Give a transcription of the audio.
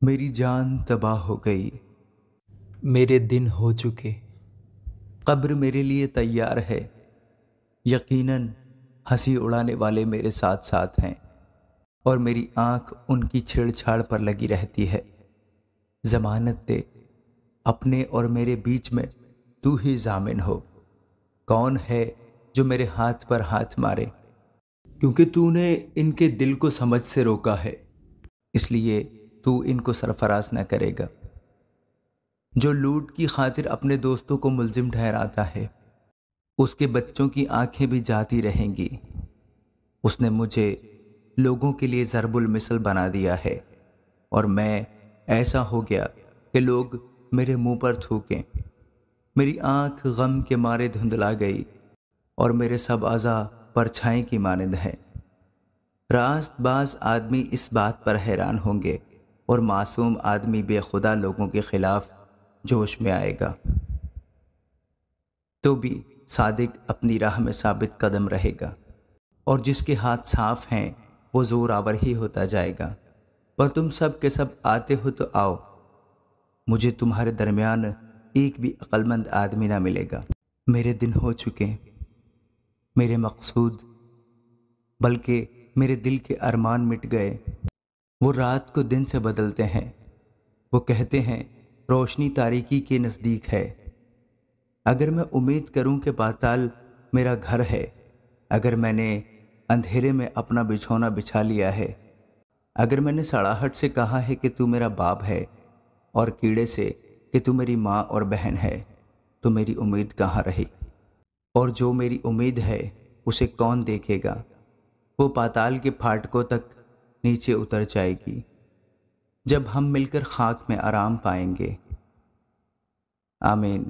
میری جان تباہ ہو گئی، میرے دن ہو چکے۔ قبر میرے لیے تیار ہے، یقیناً ہنسی اڑانے والے میرے ساتھ ساتھ ہیں اور میری آنکھ ان کی چھیڑ چھاڑ پر لگی رہتی ہے۔ ضمانت دے، اپنے اور میرے بیچ میں تو ہی ضامن ہو۔ کون ہے جو میرے ہاتھ پر ہاتھ مارے؟ کیونکہ تو نے ان کے دل کو سمجھ سے روکا ہے، اس لیے تو ان کو سرفراز نہ کرے گا۔ جو لوٹ کی خاطر اپنے دوستوں کو ملزم ٹھہراتا ہے، اس کے بچوں کی آنکھیں بھی جاتی رہیں گی۔ اس نے مجھے لوگوں کے لیے ضرب المثل بنا دیا ہے اور میں ایسا ہو گیا کہ لوگ میرے منہ پر تھوکیں۔ میری آنکھ غم کے مارے دھندلا گئی اور میرے سب اعضاء پرچھائیں کی مانند ہیں۔ راست باز آدمی اس بات پر حیران ہوں گے اور معصوم آدمی بے خدا لوگوں کے خلاف جوش میں آئے گا۔ تو بھی صادق اپنی راہ میں ثابت قدم رہے گا، اور جس کے ہاتھ صاف ہیں وہ زور آور ہی ہوتا جائے گا۔ پر تم سب کے سب آتے ہو تو آؤ، مجھے تمہارے درمیان ایک بھی عقل مند آدمی نہ ملے گا۔ میرے دن ہو چکے، میرے مقصود بلکہ میرے دل کے ارمان مٹ گئے۔ وہ رات کو دن سے بدلتے ہیں، وہ کہتے ہیں روشنی تاریکی کے نزدیک ہے۔ اگر میں امید کروں کہ پاتال میرا گھر ہے، اگر میں نے اندھیرے میں اپنا بچھونا بچھا لیا ہے، اگر میں نے سڑاہٹ سے کہا ہے کہ تو میرا باپ ہے اور کیڑے سے کہ تو میری ماں اور بہن ہے، تو میری امید کہاں رہی؟ اور جو میری امید ہے اسے کون دیکھے گا؟ وہ پاتال کے پھاٹکوں تک نیچے اتر جائے گی جب ہم مل کر خاک میں آرام پائیں گے۔ آمین۔